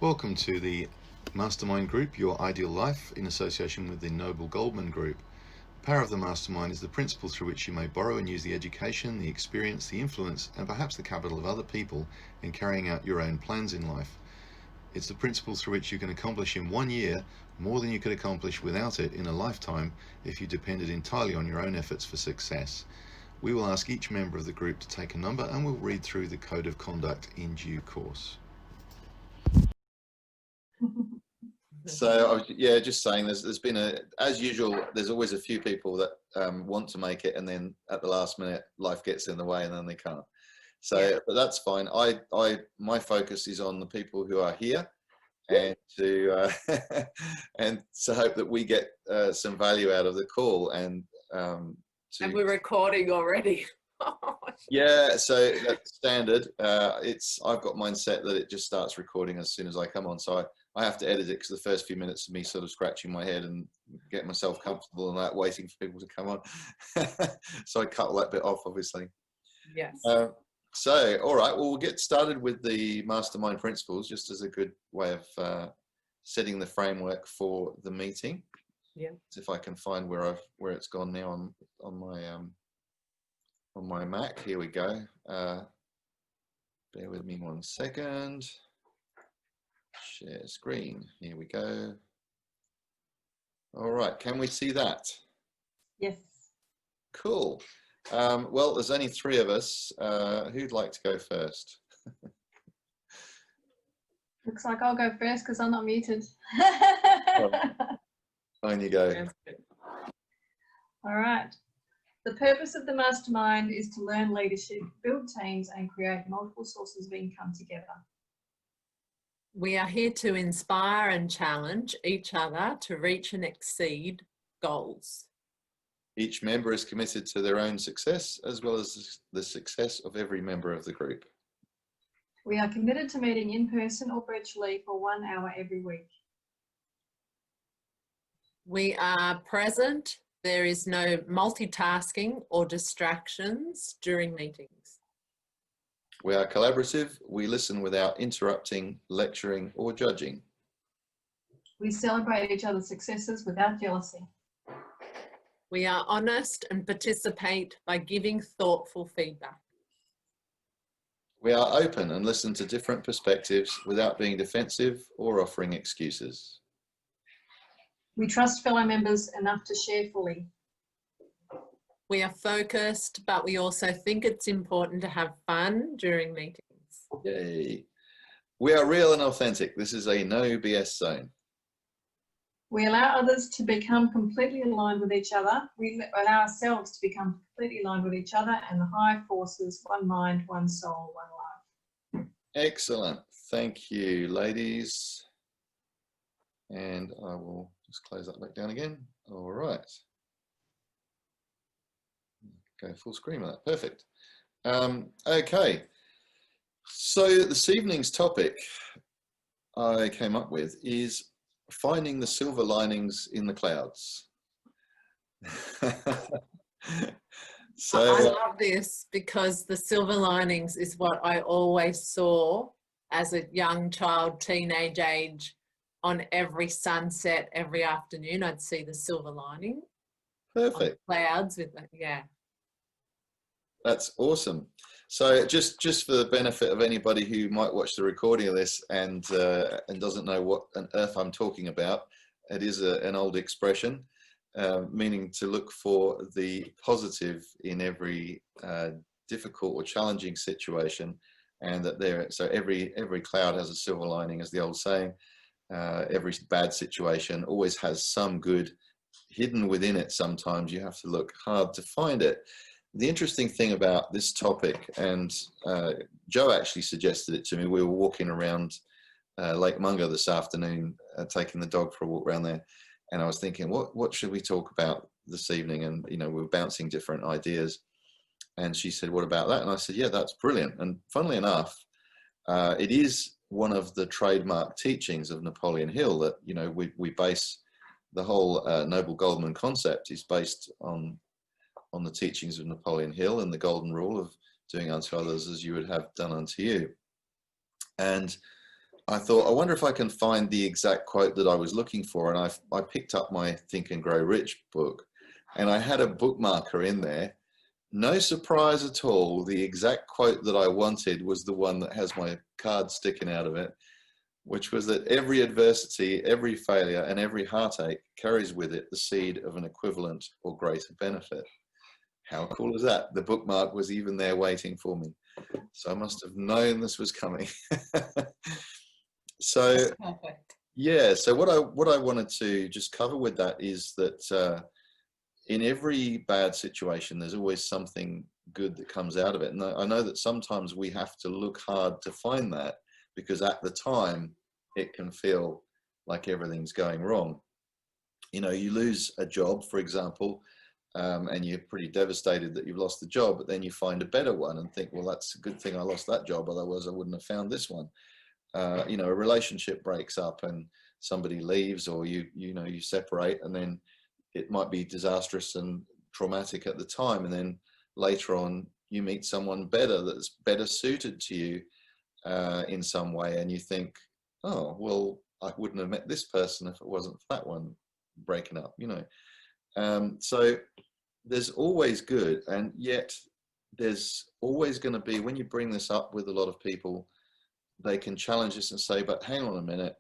Welcome to the Mastermind Group, Your Ideal Life, in association with the Noble Goldman Group. The power of the Mastermind is the principle through which you may borrow and use the education, the experience, the influence, and perhaps the capital of other people in carrying out your own plans in life. It's the principle through which you can accomplish in 1 year more than you could accomplish without it in a lifetime if you depended entirely on your own efforts for success. We will ask each member of the group to take a number and we'll read through the code of conduct in due course. So just saying, there's been as usual, there's always a few people that want to make it, and then at the last minute life gets in the way and then they can't. So but that's fine. My focus is on the people who are here, and to and to hope that we get some value out of the call. And we're recording already. Yeah, so that's standard. I've got mine set that it just starts recording as soon as I come on, so I have to edit it, because the first few minutes of me sort of scratching my head and getting myself comfortable and that, waiting for people to come on. So I cut all that bit off, obviously. Yes. So, all right, well, we'll get started with the Mastermind Principles, just as a good way of setting the framework for the meeting. Yeah. So if I can find where it's gone now on my Mac. Here we go. Bear with me 1 second. Share screen. Here we go. All right. Can we see that? Yes. Cool. Well, there's only 3 of us. Who'd like to go first? Looks like I'll go first because I'm not muted. On you go. All right. The purpose of the mastermind is to learn leadership, build teams, and create multiple sources of income together. We are here to inspire and challenge each other to reach and exceed goals. Each member is committed to their own success, as well as the success of every member of the group. We are committed to meeting in person or virtually for 1 hour every week. We are present. There is no multitasking or distractions during meetings. We are collaborative. We listen without interrupting, lecturing, or judging. We celebrate each other's successes without jealousy. We are honest and participate by giving thoughtful feedback. We are open and listen to different perspectives without being defensive or offering excuses. We trust fellow members enough to share fully. We are focused, but we also think it's important to have fun during meetings. Yay. We are real and authentic. This is a no BS zone. We allow others to become completely aligned with each other. We allow ourselves to become completely aligned with each other and the higher forces, one mind, one soul, one life. Excellent. Thank you, ladies. And I will just close that back down again. All right. Go full screen with that. Perfect. Okay. So this evening's topic I came up with is finding the silver linings in the clouds. So I love this, because the silver linings is what I always saw as a young child, teenage age. On every sunset, every afternoon, I'd see the silver lining. Perfect. On clouds with that, yeah. That's awesome. So just for the benefit of anybody who might watch the recording of this and doesn't know what on earth I'm talking about, it is an old expression meaning to look for the positive in every difficult or challenging situation, and that so every cloud has a silver lining, as the old saying. Every bad situation always has some good hidden within it. Sometimes you have to look hard to find it. The interesting thing about this topic, and Joe actually suggested it to me, we were walking around Lake Mungo this afternoon, taking the dog for a walk around there, and I was thinking, what should we talk about this evening? And we were bouncing different ideas, and she said, what about that? And I said, yeah, that's brilliant. And funnily enough, it is one of the trademark teachings of Napoleon Hill that we base the whole Noble Goldman concept is based on the teachings of Napoleon Hill and the golden rule of doing unto others as you would have done unto you. And I thought, I wonder if I can find the exact quote that I was looking for. And I picked up my Think and Grow Rich book, and I had a bookmarker in there. No surprise at all, the exact quote that I wanted was the one that has my card sticking out of it, which was that every adversity, every failure, and every heartache carries with it the seed of an equivalent or greater benefit. How cool is that? The bookmark was even there waiting for me. So I must have known this was coming. So That's perfect. yeah, so what I wanted to just cover with that is that in every bad situation, there's always something good that comes out of it. And I know that sometimes we have to look hard to find that, because at the time it can feel like everything's going wrong. You know, you lose a job, for example, and you're pretty devastated that you've lost the job, but then you find a better one and think, well, that's a good thing I lost that job, otherwise I wouldn't have found this one. You know, a relationship breaks up and somebody leaves, or you separate, and then it might be disastrous and traumatic at the time, and then later on you meet someone better that's better suited to you in some way, and you think, oh, well, I wouldn't have met this person if it wasn't for that one breaking up, you know. So there's always good, and yet there's always going to be, when you bring this up with a lot of people, they can challenge this and say, but hang on a minute,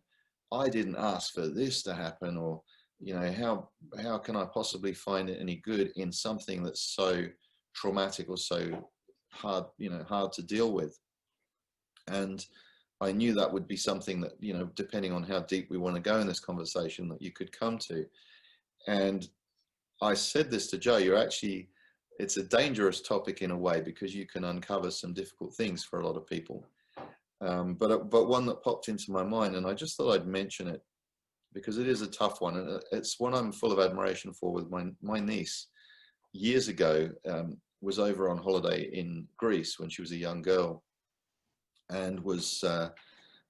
I didn't ask for this to happen, or, you know, how can I possibly find any good in something that's so traumatic or so hard, you know, hard to deal with? And I knew that would be something that, you know, depending on how deep we want to go in this conversation, that you could come to. And I said this to Joe, it's a dangerous topic in a way, because you can uncover some difficult things for a lot of people. But one that popped into my mind, and I just thought I'd mention it because it is a tough one, and it's one I'm full of admiration for. With my niece, years ago, was over on holiday in Greece when she was a young girl, and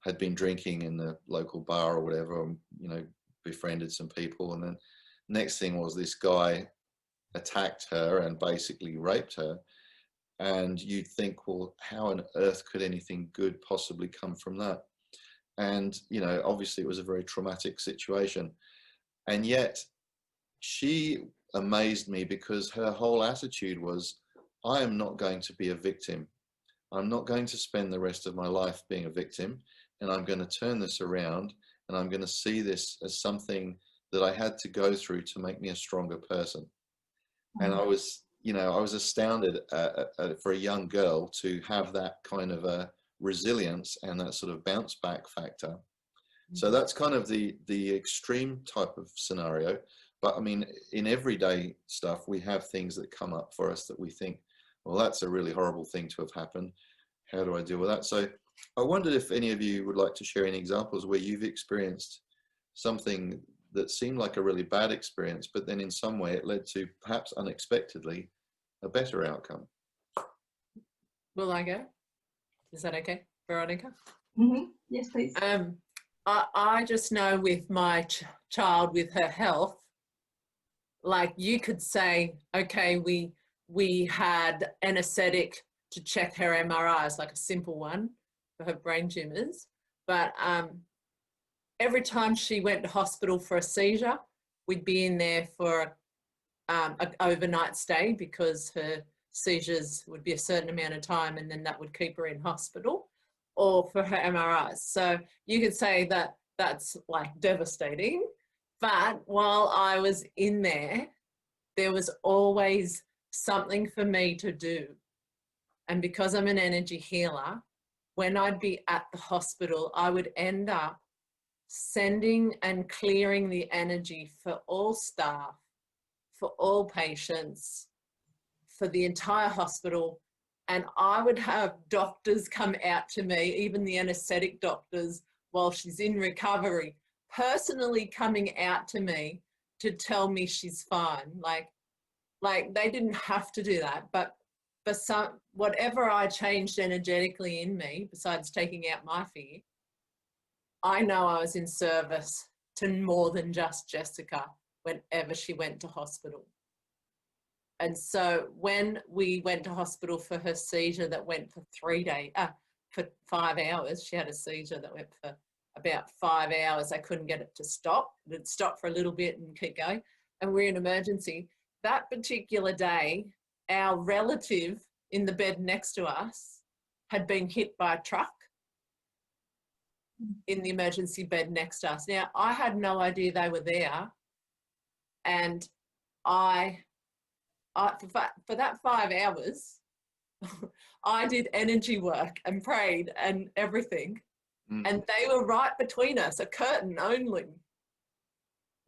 had been drinking in the local bar or whatever, and, you know, befriended some people, and then next thing was this guy attacked her and basically raped her. And you'd think, well, how on earth could anything good possibly come from that? And, you know, obviously it was a very traumatic situation. And yet she amazed me, because her whole attitude was, I am not going to be a victim. I'm not going to spend the rest of my life being a victim, and I'm going to turn this around, and I'm going to see this as something that I had to go through to make me a stronger person. And I was astounded for a young girl to have that kind of a resilience and that sort of bounce back factor. So that's kind of the extreme type of scenario. But I mean, in everyday stuff, we have things that come up for us that we think, well, that's a really horrible thing to have happened. How do I deal with that? So I wondered if any of you would like to share any examples where you've experienced something that seemed like a really bad experience, but then in some way it led to, perhaps unexpectedly, a better outcome. Will I go? Is that okay, Veronica? Mm-hmm. Yes, please. I just know with my child, with her health, like you could say, okay, we had anesthetic to check her MRIs, like a simple one for her brain tumors, but every time she went to hospital for a seizure, we'd be in there for an overnight stay, because her seizures would be a certain amount of time, and then that would keep her in hospital, or for her MRIs. So you could say that that's like devastating. But while I was in there, there was always something for me to do. And because I'm an energy healer, when I'd be at the hospital, I would end up sending and clearing the energy for all staff, for all patients, for the entire hospital. And I would have doctors come out to me, even the anesthetic doctors, while she's in recovery, personally coming out to me to tell me she's fine. Like they didn't have to do that, but for some, whatever I changed energetically in me, besides taking out my fear, I know I was in service to more than just Jessica whenever she went to hospital. And so when we went to hospital for her seizure that went for 3 days, for 5 hours, she had a seizure that went for about 5 hours. I couldn't get it to stop. It'd stop for a little bit and keep going. And we're in emergency. That particular day, our relative in the bed next to us had been hit by a truck in the emergency bed next to us. Now, I had no idea they were there. And for that 5 hours, I did energy work and prayed and everything. And they were right between us, a curtain only.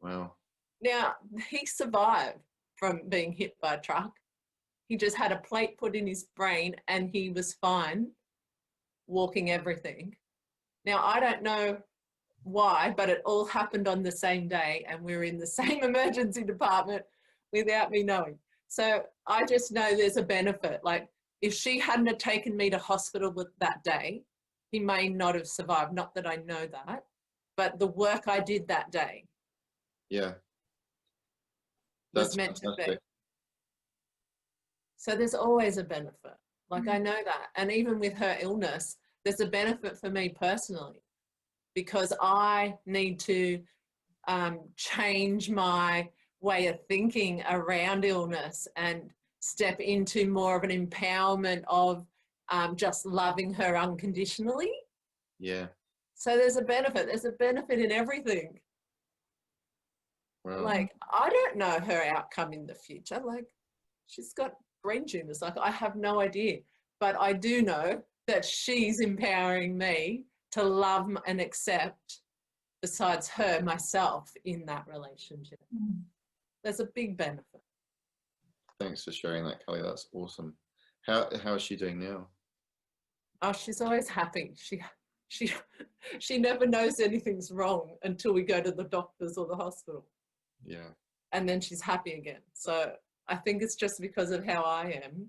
Wow. Now, he survived from being hit by a truck. He just had a plate put in his brain and he was fine, walking everything. Now, I don't know why, but it all happened on the same day and we were in the same emergency department without me knowing. So I just know there's a benefit. Like, if she hadn't have taken me to hospital that day, he may not have survived. Not that I know that, but the work I did that day, Yeah, was meant to be. So there's always a benefit. Like, I know that. And even with her illness, there's a benefit for me personally, because I need to change my way of thinking around illness and step into more of an empowerment of just loving her unconditionally. Yeah. So there's a benefit. There's a benefit in everything. Wow. Like, I don't know her outcome in the future. Like, she's got brain tumors. Like, I have no idea. But I do know that she's empowering me to love and accept, besides her, myself in that relationship. There's a big benefit. Thanks for sharing that, Kelly. That's awesome. How is she doing now? Oh, she's always happy. She never knows anything's wrong until we go to the doctors or the hospital. Yeah. And then she's happy again. So I think it's just because of how I am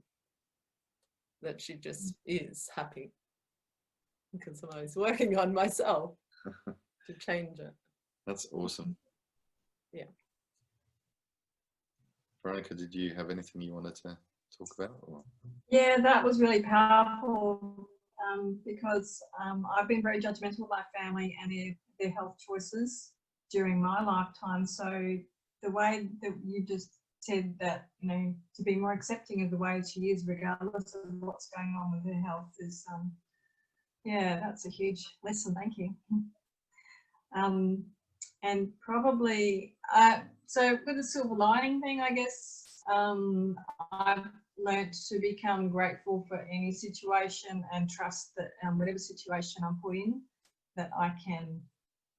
that she just is happy, because I'm always working on myself to change it. That's awesome. Yeah. Veronica, did you have anything you wanted to talk about? Or? Yeah, that was really powerful, because I've been very judgmental of my family and their health choices during my lifetime. So the way that you just said that, you know, to be more accepting of the way she is, regardless of what's going on with her health, is, yeah, that's a huge lesson. Thank you. And probably, so with the silver lining thing, I guess, I've learned to become grateful for any situation and trust that whatever situation I'm put in, that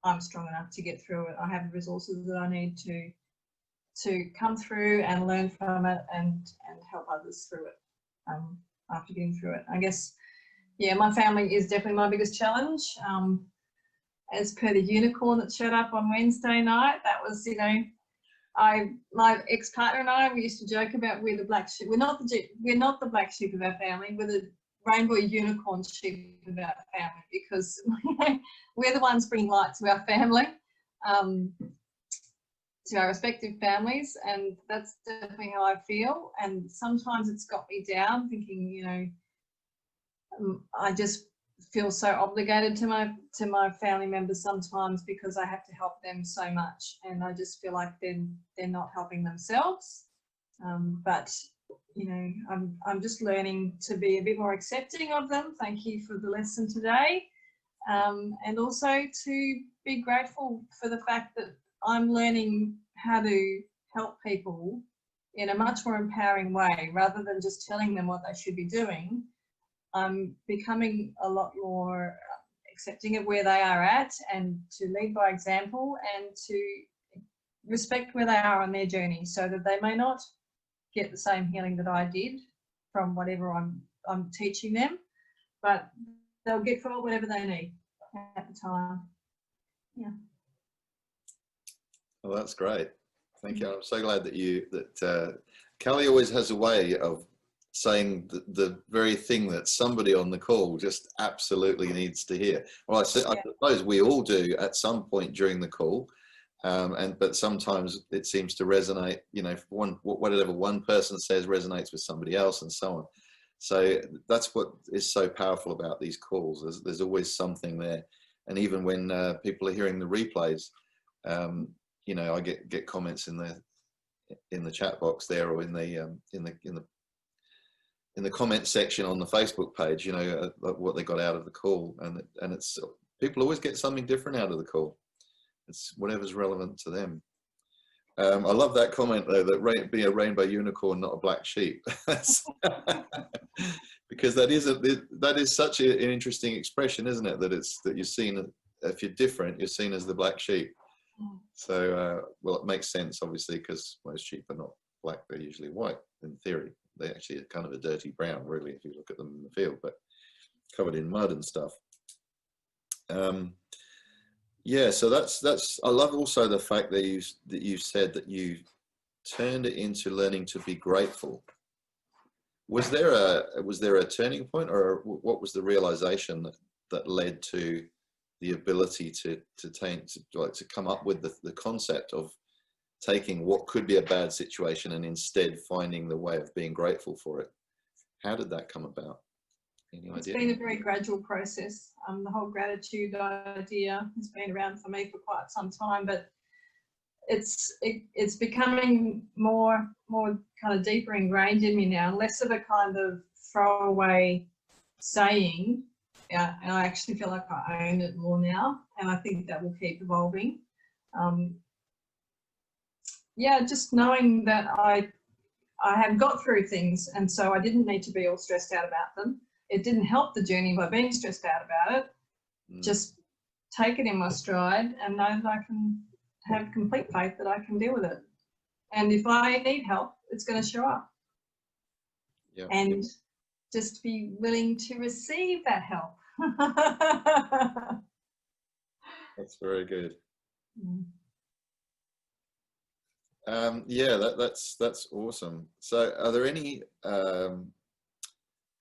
I'm strong enough to get through it. I have the resources that I need to come through and learn from it and help others through it after getting through it. I guess, yeah, my family is definitely my biggest challenge. As per the unicorn that showed up on Wednesday night, that was, you know, my ex-partner and I, we used to joke about we're the black sheep. We're not the black sheep of our family. We're the rainbow unicorn sheep of our family, because we're the ones bringing light to our family, to our respective families, and that's definitely how I feel. And sometimes it's got me down, thinking, you know, I just feel so obligated to my family members sometimes, because I have to help them so much, and I just feel like they're not helping themselves. But you know, I'm just learning to be a bit more accepting of them. Thank you for the lesson today, and also to be grateful for the fact that I'm learning how to help people in a much more empowering way, rather than just telling them what they should be doing. I'm becoming a lot more accepting of where they are at, and to lead by example, and to respect where they are on their journey, so that they may not get the same healing that I did from whatever I'm teaching them, but they'll get from it whatever they need at the time. Yeah. Well, that's great. Thank you. I'm so glad that Kelly always has a way of saying the very thing that somebody on the call just absolutely needs to hear. Well, I suppose we all do at some point during the call, but sometimes it seems to resonate, you know, whatever one person says resonates with somebody else, and so on. So that's what is so powerful about these calls. There's always something there And even when people are hearing the replays, you know, I get comments in the chat box there, or in the comment section on the Facebook page, you know, what they got out of the call, and it's, people always get something different out of the call. It's whatever's relevant to them. I love that comment though, that be a rainbow unicorn, not a black sheep. Because that is such an interesting expression, isn't it? That you're seen, if you're different, you're seen as the black sheep. So, well, it makes sense, obviously, because most sheep are not black, they're usually white, in theory. They actually are kind of a dirty brown, really, if you look at them in the field, but covered in mud and stuff. Yeah, so that's. I love also the fact that you said that you turned it into learning to be grateful. Was there a turning point, or what was the realization that led to the ability to come up with the concept of taking what could be a bad situation and instead finding the way of being grateful for it? How did that come about? Any idea? It's been a very gradual process. The whole gratitude idea has been around for me for quite some time, but it's becoming more kind of deeper ingrained in me now, less of a kind of throwaway saying. Yeah, and I actually feel like I own it more now, and I think that will keep evolving. Yeah, just knowing that I have got through things, and so I didn't need to be all stressed out about them. It didn't help the journey by being stressed out about it. Just take it in my stride and know that I can have complete faith that I can deal with it. And if I need help, it's going to show up. Yeah. And just be willing to receive that help. That's very good. Yeah, that's awesome. So are there any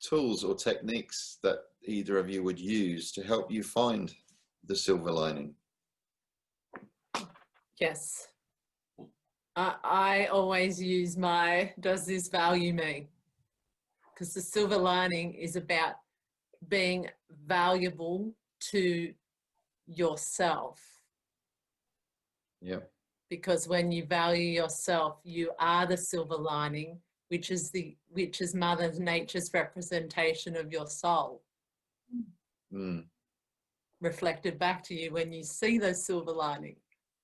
tools or techniques that either of you would use to help you find the silver lining? Yes. I always use does this value me? Because the silver lining is about being valuable to yourself. Yeah. Because when you value yourself, you are the silver lining, which is Mother Nature's representation of your soul. Reflected back to you when you see those silver lining.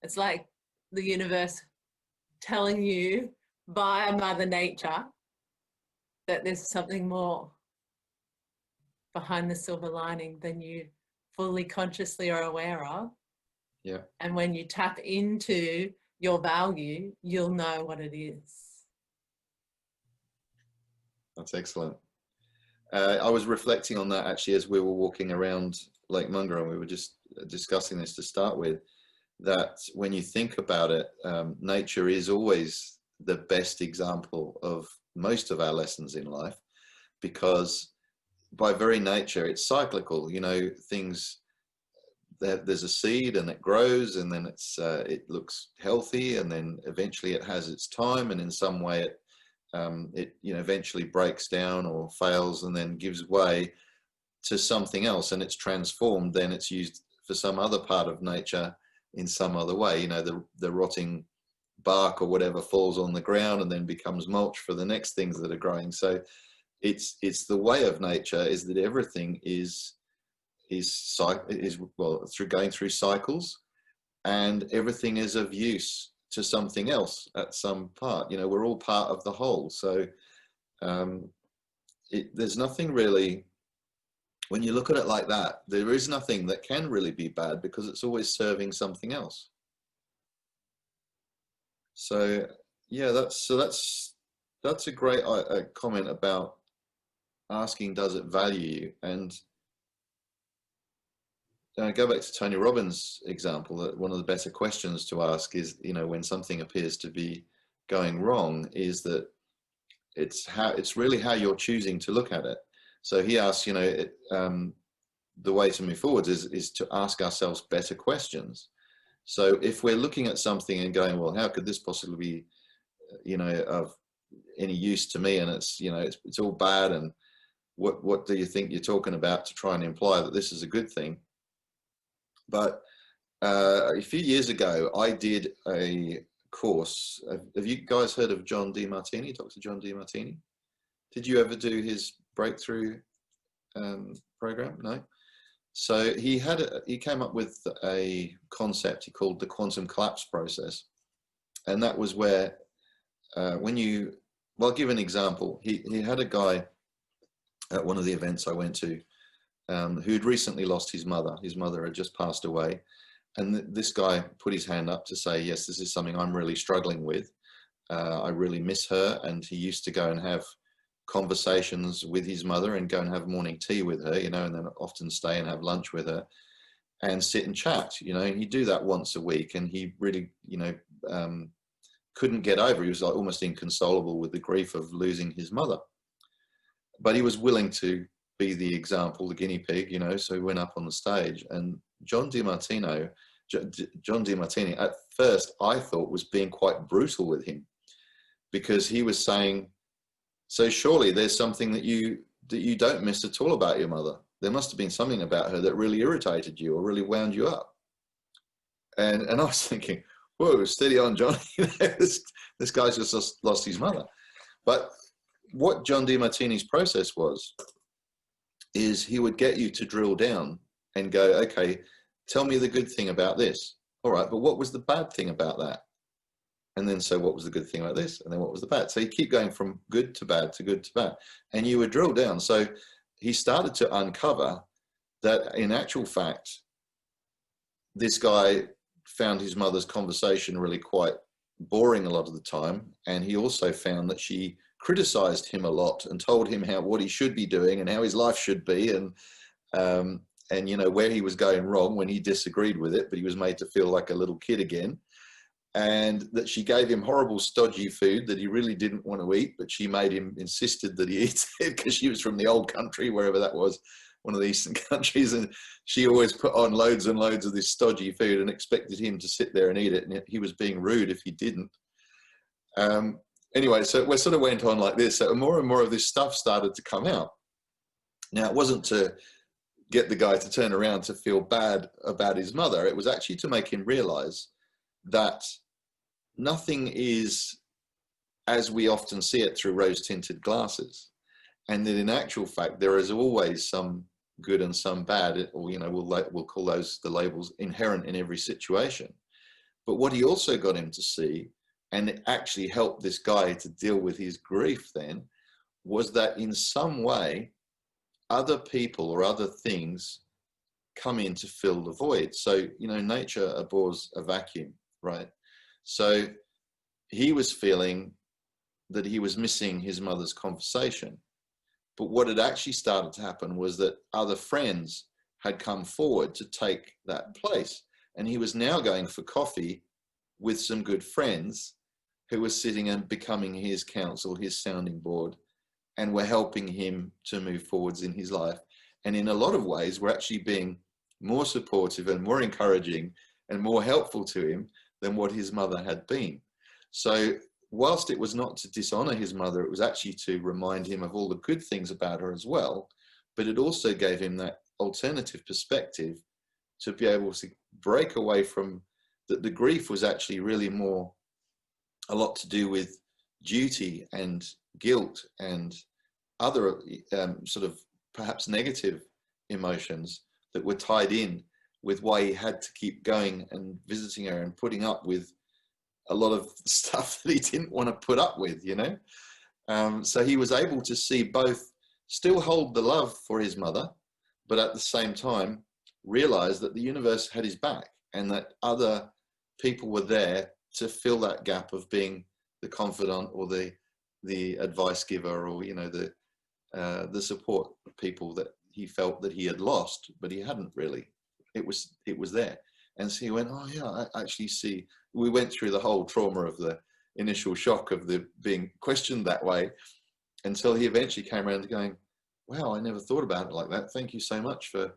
It's like the universe telling you via Mother Nature that there's something more behind the silver lining than you fully consciously are aware of. Yeah. And when you tap into your value, you'll know what it is. That's excellent. I was reflecting on that actually as we were walking around Lake Munga, and we were just discussing this to start with, that when you think about it, nature is always the best example of most of our lessons in life, because by very nature it's cyclical. You know, things, there's a seed and it grows, and then it looks healthy, and then eventually it has its time, and in some way it you know, eventually breaks down or fails and then gives way to something else, and it's transformed, then it's used for some other part of nature in some other way. You know, the rotting bark or whatever falls on the ground and then becomes mulch for the next things that are growing. So it's the way of nature is that everything is well, through going through cycles, and everything is of use to something else at some part. You know, we're all part of the whole. So there's nothing really, when you look at it like that, there is nothing that can really be bad, because it's always serving something else. So yeah, that's a great comment about asking, does it value you? And go back to Tony Robbins' example, that one of the better questions to ask is, you know, when something appears to be going wrong, is that it's really how you're choosing to look at it. So he asks, you know, the way to move forwards is to ask ourselves better questions. So if we're looking at something and going, well, how could this possibly be, you know, of any use to me, and it's, you know, it's all bad, and what do you think you're talking about to try and imply that this is a good thing? But a few years ago, I did a course. Have you guys heard of John Demartini, Dr. John Demartini? Did you ever do his breakthrough program? No. So he came up with a concept he called the quantum collapse process, and that was where I'll give an example. He had a guy at one of the events I went to who'd recently lost his mother. His mother had just passed away, and this guy put his hand up to say, yes, this is something I'm really struggling with. I really miss her, and he used to go and have conversations with his mother and go and have morning tea with her, and then often stay and have lunch with her and sit and chat, and he'd do that once a week, and he really, couldn't get over. He was like almost inconsolable with the grief of losing his mother, but he was willing to be the example, the guinea pig, so he went up on the stage, and John Demartini at first I thought was being quite brutal with him, because he was saying, so surely there's something that you don't miss at all about your mother. There must have been something about her that really irritated you or really wound you up. And I was thinking, whoa, steady on, John. This guy's just lost his mother. But what John Demartini's process is he would get you to drill down and go, okay, tell me the good thing about this. All right, but what was the bad thing about that? And then, so what was the good thing about this? And then what was the bad? So you keep going from good to bad to good to bad. And you would drill down. So he started to uncover that in actual fact, this guy found his mother's conversation really quite boring a lot of the time. And he also found that she criticized him a lot and told him what he should be doing and how his life should be. And where he was going wrong when he disagreed with it, but he was made to feel like a little kid again. And that she gave him horrible, stodgy food that he really didn't want to eat, but she made him insisted that he eat it because she was from the old country, wherever that was, one of the eastern countries, and she always put on loads and loads of this stodgy food and expected him to sit there and eat it, and he was being rude if he didn't. Anyway, so we sort of went on like this. So more and more of this stuff started to come out. Now, it wasn't to get the guy to turn around to feel bad about his mother. It was actually to make him realize that nothing is as we often see it through rose-tinted glasses, and that in actual fact there is always some good and some bad, or we'll call those the labels, inherent in every situation. But what he also got him to see, and it actually helped this guy to deal with his grief then, was that in some way other people or other things come in to fill the void. So nature abhors a vacuum, right? So he was feeling that he was missing his mother's conversation. But what had actually started to happen was that other friends had come forward to take that place. And he was now going for coffee with some good friends who were sitting and becoming his counsel, his sounding board, and were helping him to move forwards in his life. And in a lot of ways, were actually being more supportive and more encouraging and more helpful to him than what his mother had been. So whilst it was not to dishonor his mother, it was actually to remind him of all the good things about her as well. But it also gave him that alternative perspective to be able to break away from that. The grief was actually really more a lot to do with duty and guilt and other sort of perhaps negative emotions that were tied in with why he had to keep going and visiting her and putting up with a lot of stuff that he didn't want to put up with, So he was able to see both, still hold the love for his mother, but at the same time realize that the universe had his back and that other people were there to fill that gap of being the confidant or the advice giver, or the support people that he felt that he had lost, but he hadn't really. It was there. And so he went, oh yeah, I actually see. We went through the whole trauma of the initial shock of the being questioned that way, until he eventually came around to going, wow, I never thought about it like that. Thank you so much for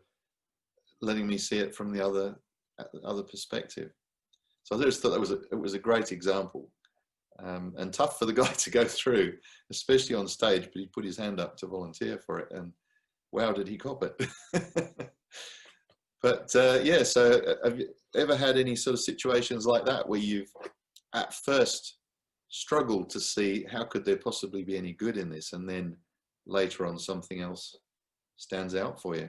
letting me see it from the other perspective. So I just thought it was a great example, and tough for the guy to go through, especially on stage, but he put his hand up to volunteer for it, and wow, did he cop it. But yeah, so have you ever had any sort of situations like that where you've at first struggled to see how could there possibly be any good in this, and then later on something else stands out for you?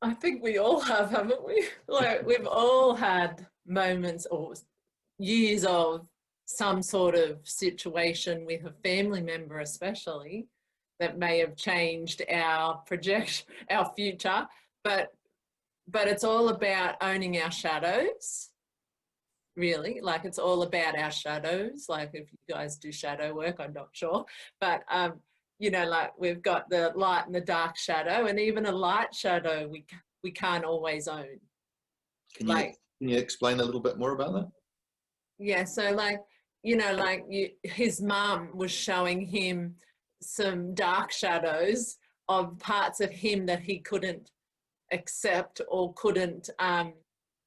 I think we all have, haven't we? Like, we've all had moments or years of some sort of situation with a family member, especially, that may have changed our future. But it's all about owning our shadows, really. Like, it's all about our shadows. Like, if you guys do shadow work, I'm not sure, but you know, like, we've got the light and the dark shadow, and even a light shadow we can't always own. Can you explain a little bit more about that? Yeah, so, like, you know, like, his mum was showing him some dark shadows of parts of him that he couldn't accept or couldn't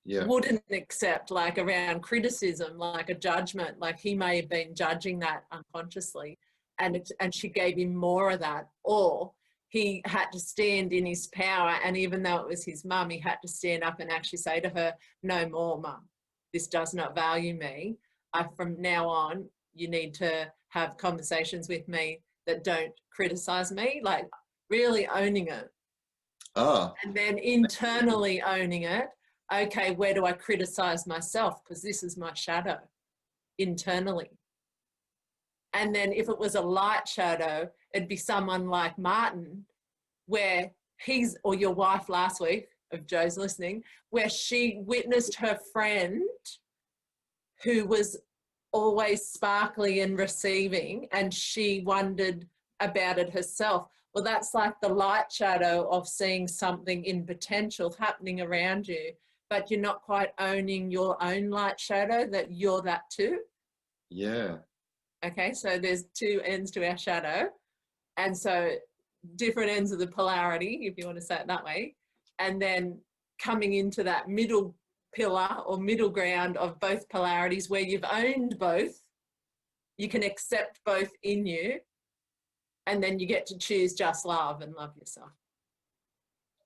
wouldn't accept, like around criticism, like a judgment, like he may have been judging that unconsciously, and she gave him more of that, or he had to stand in his power, and even though it was his mum, he had to stand up and actually say to her, no more, mum, this does not value me. From now on, you need to have conversations with me that don't criticize me, like really owning it. And then internally owning it. Okay, where do I criticize myself? Because this is my shadow internally. And then if it was a light shadow, it'd be someone like Martin, where or your wife last week, if Joe's listening, where she witnessed her friend who was always sparkly and receiving, and she wondered about it herself. Well, that's like the light shadow of seeing something in potential happening around you, but you're not quite owning your own light shadow, that you're that too. Yeah. Okay, so there's two ends to our shadow. And so different ends of the polarity, if you want to say it that way. And then coming into that middle pillar or middle ground of both polarities, where you've owned both, you can accept both in you, and then you get to choose just love and love yourself.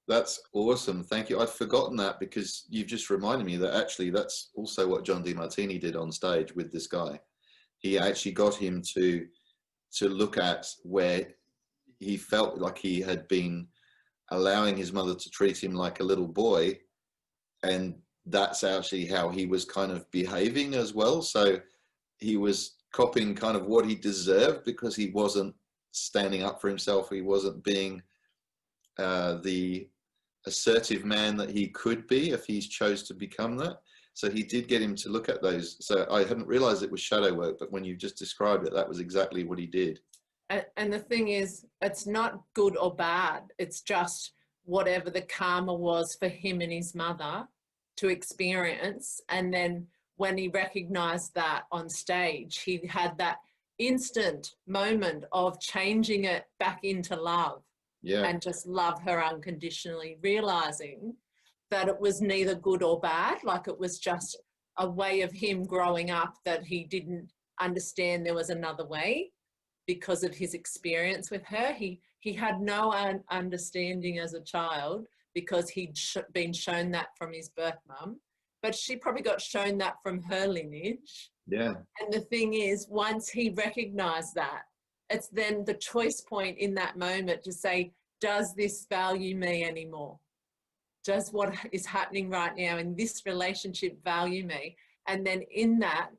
That's awesome. Thank you. I'd forgotten that, because you've just reminded me that actually that's also what John DeMartini did on stage with this guy. He actually got him to look at where he felt like he had been allowing his mother to treat him like a little boy, and that's actually how he was kind of behaving as well. So he was copying kind of what he deserved, because he wasn't standing up for himself. He wasn't being the assertive man that he could be if he chose to become that. So he did get him to look at those. So I hadn't realized it was shadow work, but when you just described it, that was exactly what he did. And the thing is, it's not good or bad. It's just whatever the karma was for him and his mother to experience. And then when he recognized that on stage, he had that instant moment of changing it back into love. Yeah. And just love her unconditionally, realizing that it was neither good or bad. Like, it was just a way of him growing up that he didn't understand there was another way because of his experience with her. He had no understanding as a child, because he'd been shown that from his birth mum, but she probably got shown that from her lineage. Yeah. And the thing is, once he recognized that, it's then the choice point in that moment to say, does this value me anymore? Does what is happening right now in this relationship value me? And then in that,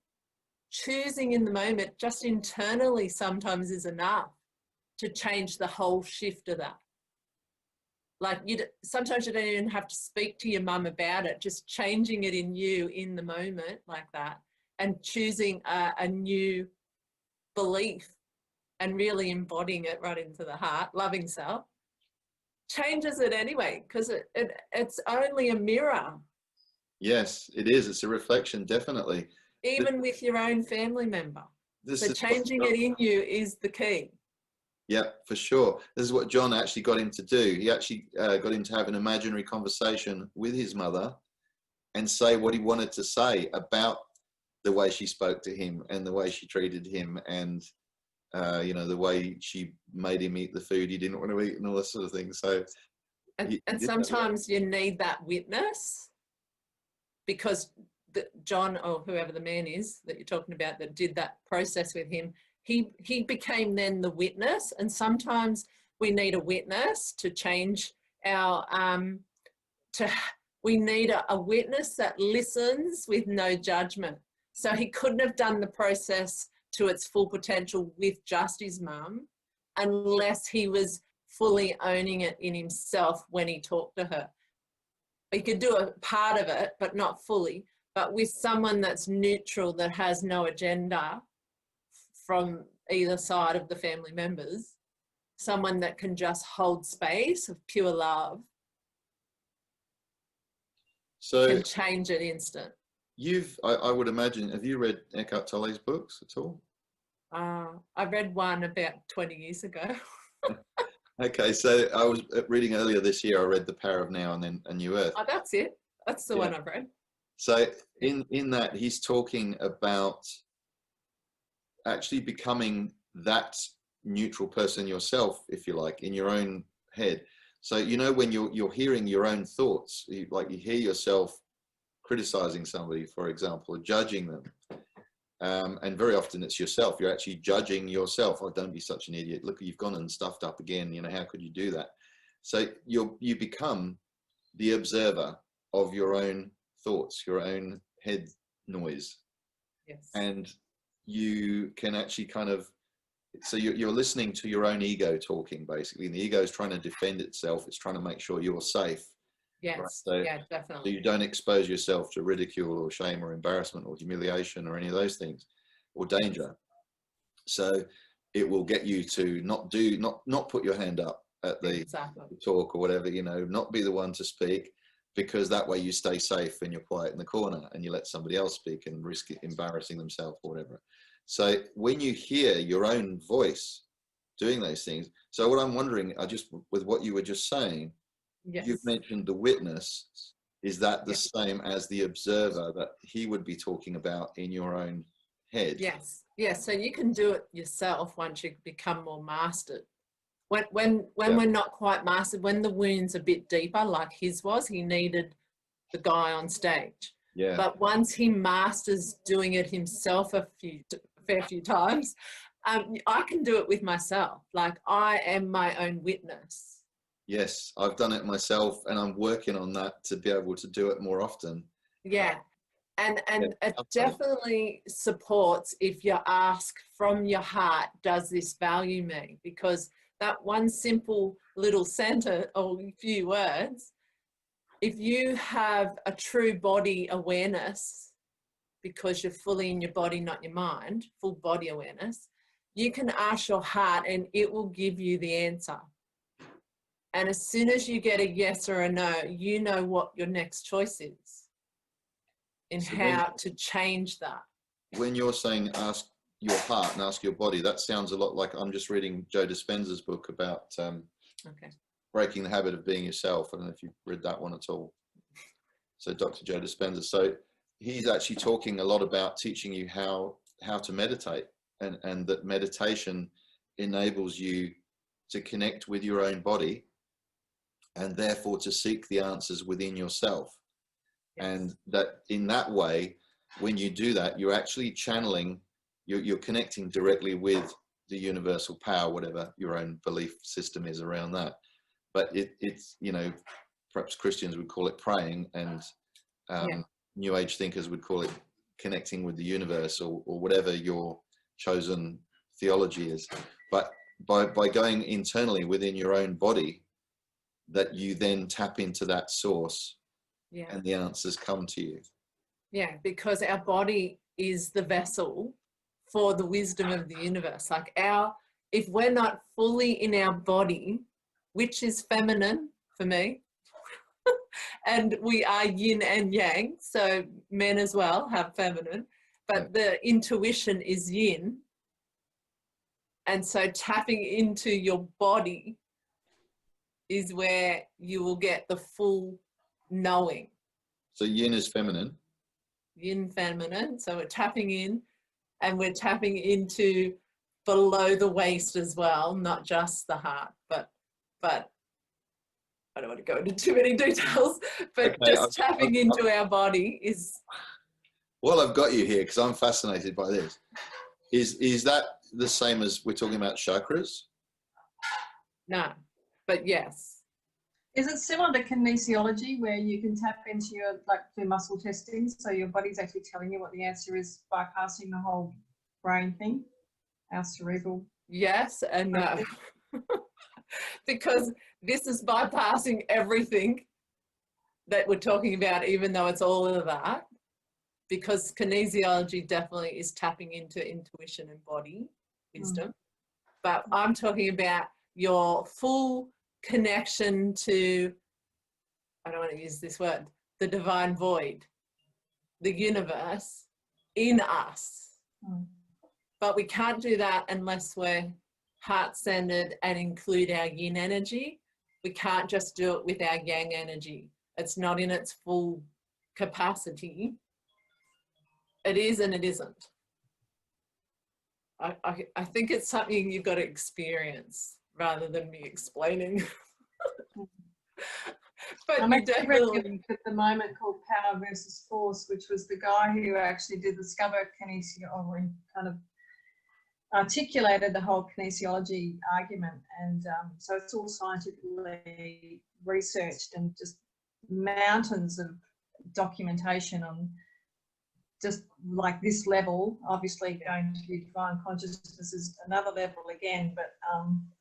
choosing in the moment, just internally sometimes is enough to change the whole shift of that. Like, sometimes you don't even have to speak to your mum about it, just changing it in you in the moment like that, and choosing a new belief and really embodying it right into the heart, loving self, changes it anyway, because it's only a mirror. Yes, it is. It's a reflection, definitely. Even with your own family member. So changing it in you is the key. Yeah, for sure. This is what John actually got him to do. He actually got him to have an imaginary conversation with his mother and say what he wanted to say about the way she spoke to him and the way she treated him, and you know, the way she made him eat the food he didn't want to eat and all that sort of thing. So, and sometimes you need that witness, because John, or whoever the man is that you're talking about that did that process with him, he became then the witness. And sometimes we need a witness to change our, we need a witness that listens with no judgment. So he couldn't have done the process to its full potential with just his mum unless he was fully owning it in himself when he talked to her. He could do a part of it, but not fully. But with someone that's neutral, that has no agenda from either side of the family members, someone that can just hold space of pure love, so can change it instant. I would imagine, have you read Eckhart Tolle's books at all? I read one about 20 years ago. Okay, so I was reading earlier this year, I read The Power of Now and then A New Earth. Oh, that's it. That's the one I've read. So in that, he's talking about actually becoming that neutral person yourself, if you like, in your own head. So, you know, when you're hearing your own thoughts, you hear yourself criticizing somebody, for example, or judging them. And very often it's yourself. You're actually judging yourself. Oh, don't be such an idiot. Look, you've gone and stuffed up again. You know, how could you do that? So you become the observer of your own thoughts, your own head noise. Yes. And you can actually kind of, so you're listening to your own ego talking, basically. And the ego is trying to defend itself. It's trying to make sure you're safe. Yes, right? So, yeah, definitely. So you don't expose yourself to ridicule or shame or embarrassment or humiliation or any of those things, or danger. So it will get you to not put your hand up at the talk or whatever, you know, not be the one to speak, because that way you stay safe and you're quiet in the corner and you let somebody else speak and risk embarrassing themselves or whatever. So when you hear your own voice doing those things, so what I'm wondering, with what you were just saying, you've mentioned the witness. Is that the same as the observer that he would be talking about in your own head? Yes. Yes. So you can do it yourself once you become more mastered. When we're not quite mastered, when the wound's a bit deeper, like his was, he needed the guy on stage. Yeah. But once he masters doing it himself a fair few times, I can do it with myself. Like, I am my own witness. Yes, I've done it myself, and I'm working on that to be able to do it more often. Yeah. And it definitely supports if you ask from your heart, does this value me? Because that one simple little sentence or few words, if you have a true body awareness, because you're fully in your body, not your mind, full body awareness, you can ask your heart and it will give you the answer. And as soon as you get a yes or a no, you know what your next choice is and how to change that. When you're saying ask your heart and ask your body, that sounds a lot like, I'm just reading Joe Dispenza's book about breaking the habit of being yourself. I don't know if you've read that one at all. So Dr. Joe Dispenza. So he's actually talking a lot about teaching you how to meditate, and that meditation enables you to connect with your own body and therefore to seek the answers within yourself. Yes. And that in that way, when you do that, you're actually channeling, you're connecting directly with the universal power, whatever your own belief system is around that. But it's, you know, perhaps Christians would call it praying, and New Age thinkers would call it connecting with the universe, or whatever your chosen theology is. But by going internally within your own body, that you then tap into that source, and the answers come to you. Yeah, because our body is the vessel for the wisdom of the universe. Like if we're not fully in our body, which is feminine for me, and we are yin and yang, so men as well have feminine, but the intuition is yin. And so tapping into your body is where you will get the full knowing. So yin is feminine. Yin, feminine. So we're tapping in, and we're tapping into below the waist as well, not just the heart, but I don't want to go into too many details, but Okay, just tapping into our body is. Well, I've got you here because I'm fascinated by this. Is that the same as we're talking about chakras? No, but yes. Is it similar to kinesiology where you can tap into your, like, do muscle testing, so your body's actually telling you what the answer is, bypassing the whole brain thing, our cerebral? Yes and no. Because this is bypassing everything that we're talking about, even though it's all of that. Because kinesiology definitely is tapping into intuition and body wisdom. But I'm talking about your full connection to, I don't want to use this word, the divine void, the universe in us. But we can't do that unless we're heart-centered and include our yin energy. We can't just do it with our yang energy. It's not in its full capacity. It is and it isn't. I think it's something you've got to experience rather than me explaining. But I'm you actually reading a definitely, book at the moment called Power versus Force, which was the guy who actually did discover kinesiology, kind of articulated the whole kinesiology argument. And so it's all scientifically researched and just mountains of documentation on just like this level. Obviously going to divine consciousness is another level again, but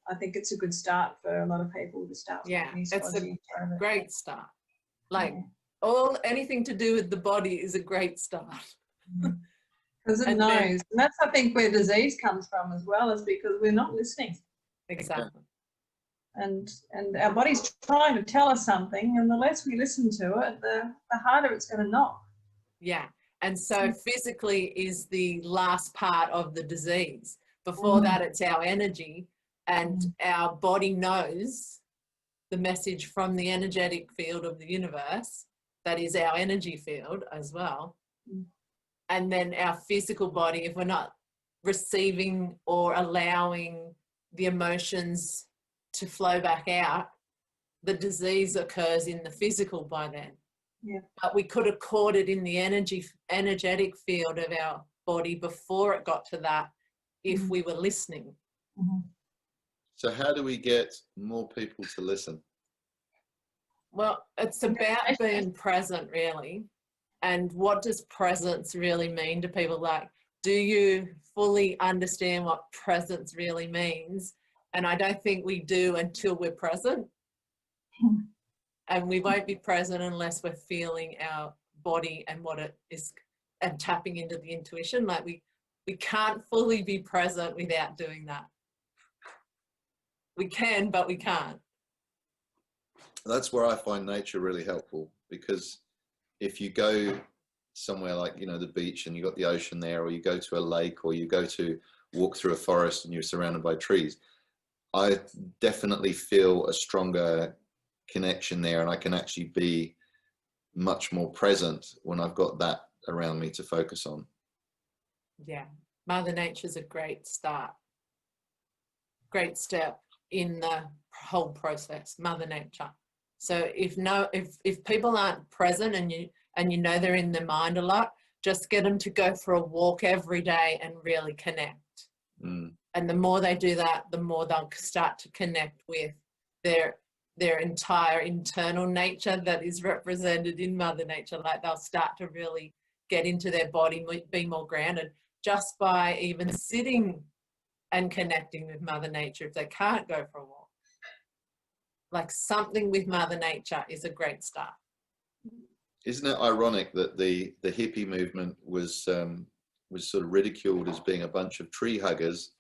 I think it's a good start for a lot of people to start with. yeah, it's a kinesiology. great start. Like Yeah. anything to do with the body is a great start. Because it And knows. then- And that's, I think, where disease comes from as well, is because we're not listening. Exactly. And our body's trying to tell us something, and the less we listen to it, the harder it's going to knock. Yeah. And so physically is the last part of the disease. Before that, it's our energy, and our body knows the message from the energetic field of the universe. That is our energy field as well. And then our physical body, if we're not receiving or allowing the emotions to flow back out, the disease occurs in the physical by then. Yeah. But we could have caught it in the energetic field of our body before it got to that if we were listening. So how do we get more people to listen? Well, it's about being present, really. And what does presence really mean to people? Like, do you fully understand what presence really means? And I don't think we do until we're present. And we won't be present unless we're feeling our body and what it is, and tapping into the intuition. Like we can't fully be present without doing that. We can, but we can't. That's where I find nature really helpful, because if you go somewhere like, you know, the beach and you've got the ocean there, or you go to a lake, or you go to walk through a forest and you're surrounded by trees, I definitely feel a stronger connection there, and I can actually be much more present when I've got that around me to focus on. Yeah, Mother Nature's a great start, great step in the whole process, Mother Nature. So if people aren't present and you know they're in their mind a lot, just get them to go for a walk every day and really connect. And the more they do that, the more they'll start to connect with their entire internal nature that is represented in Mother Nature. Like they'll start to really get into their body, be more grounded, just by even sitting and connecting with Mother Nature if they can't go for a walk. Like something with Mother Nature is a great start. Isn't it ironic that the hippie movement was sort of ridiculed as being a bunch of tree huggers,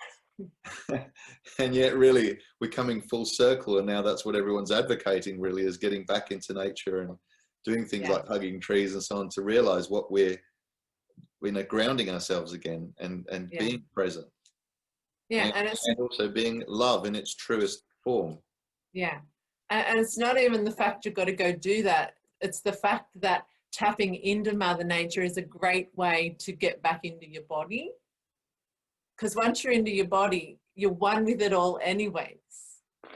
and yet really we're coming full circle, and now that's what everyone's advocating, really, is getting back into nature and doing things like hugging trees and so on, to realize what we're grounding ourselves again, and being present. Yeah, and also being love in its truest form. Yeah, and it's not even the fact you've got to go do that. It's the fact that tapping into Mother Nature is a great way to get back into your body because once you're into your body, you're one with it all anyways.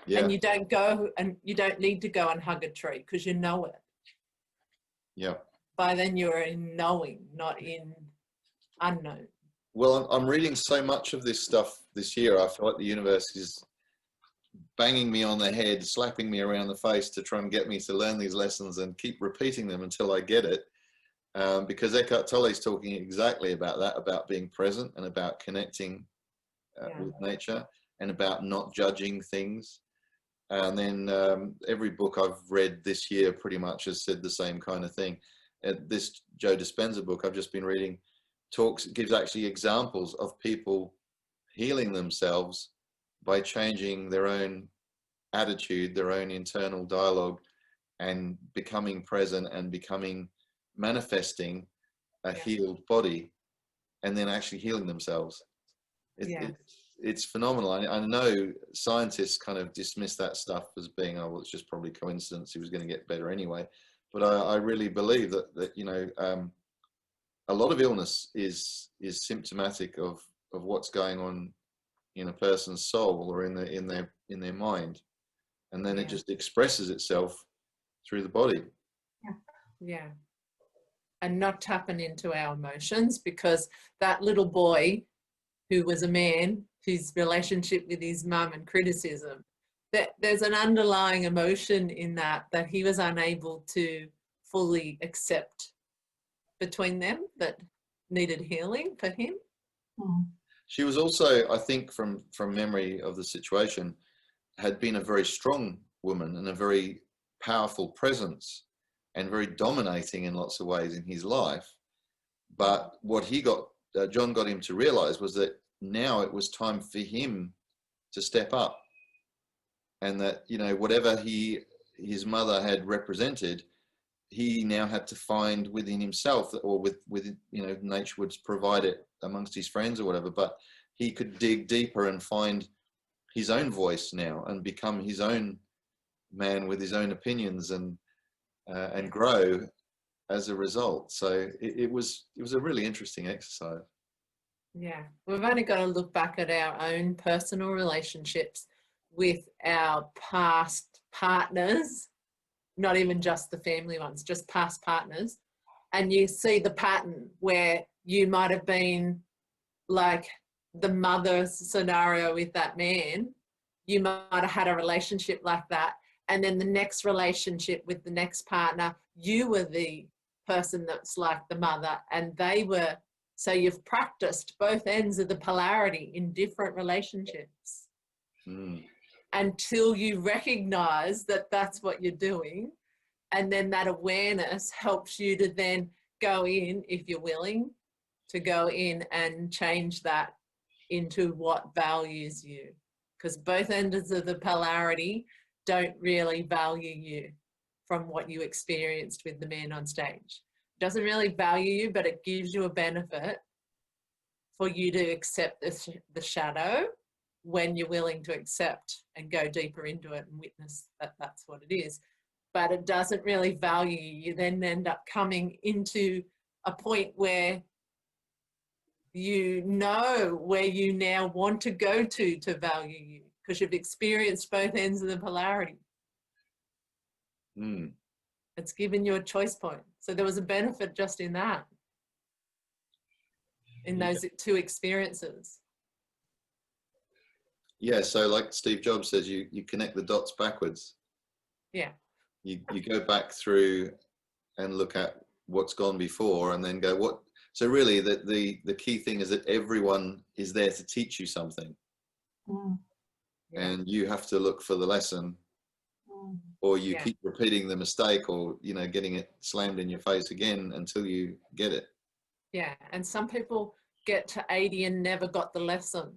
Yeah. And you don't need to go and hug a tree because you know it. Yeah. By then you're in knowing, not in unknown. Well, I'm reading so much of this stuff this year. I feel like the universe is banging me on the head, slapping me around the face to try and get me to learn these lessons and keep repeating them until I get it. Because Eckhart Tolle is talking exactly about that, about being present and about connecting with nature and about not judging things. And then every book I've read this year pretty much has said the same kind of thing. This Joe Dispenza book I've just been reading gives actually examples of people healing themselves by changing their own attitude, their own internal dialogue, and becoming present and manifesting a healed body, and then actually healing themselves. It's phenomenal. I know scientists kind of dismiss that stuff as being, oh, well, it's just probably coincidence. He was going to get better anyway. But I really believe that you know, a lot of illness is symptomatic of what's going on in a person's soul or in their mind, and then it just expresses itself through the body. Yeah. And not tapping into our emotions, because that little boy who was a man, his relationship with his mum and criticism, that there's an underlying emotion in that he was unable to fully accept between them that needed healing for him. She was also, I think, from memory of the situation, had been a very strong woman and a very powerful presence and very dominating in lots of ways in his life. But what John got him to realize was that now it was time for him to step up, and that, you know, whatever his mother had represented, he now had to find within himself, or with you know, nature would provide it amongst his friends or whatever, but he could dig deeper and find his own voice now and become his own man with his own opinions and grow as a result. So it was a really interesting exercise. Yeah, we've only got to look back at our own personal relationships with our past partners, not even just the family ones, just past partners, and you see the pattern where you might have been like the mother scenario with that man. You might have had a relationship like that, and then the next relationship with the next partner, you were the person that's like the mother, and they were. So you've practiced both ends of the polarity in different relationships until you recognize that that's what you're doing. And then that awareness helps you to then go in, if you're willing, to go in and change that into what values you. Because both ends of the polarity don't really value you from what you experienced with the man on stage. Doesn't really value you, but it gives you a benefit for you to accept the shadow when you're willing to accept and go deeper into it and witness that that's what it is. But it doesn't really value you. You then end up coming into a point where you know where you now want to go to value you, because you've experienced both ends of the polarity. It's given you a choice point. So there was a benefit just in that, in those two experiences. Yeah, so like Steve Jobs says, you connect the dots backwards. Yeah. You go back through and look at what's gone before and then go, what? So really the key thing is that everyone is there to teach you something. And you have to look for the lesson, or you keep repeating the mistake, or, you know, getting it slammed in your face again until you get it. Yeah, and some people get to 80 and never got the lesson.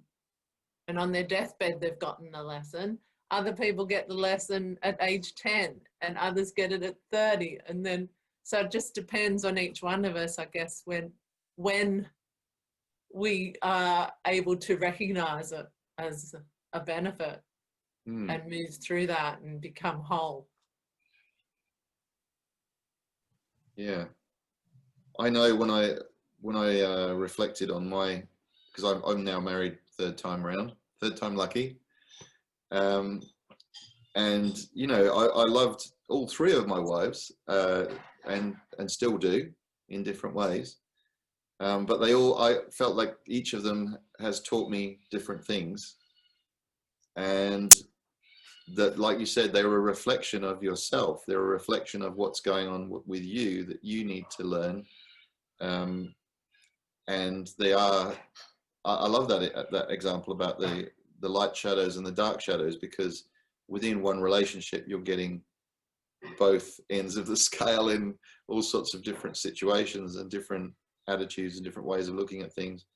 And on their deathbed, they've gotten the lesson. Other people get the lesson at age 10, and others get it at 30. And then, so it just depends on each one of us, I guess, when we are able to recognize it as a benefit and move through that and become whole. Yeah. I know when I reflected on my because I'm now married third time lucky. And you know, I loved all three of my wives, and still do in different ways. But I felt like each of them has taught me different things, and that, like you said, they're a reflection of yourself. They're a reflection of what's going on with you that you need to learn. And they are, I love that example about the light shadows and the dark shadows, because within one relationship, you're getting both ends of the scale in all sorts of different situations and different attitudes and different ways of looking at things.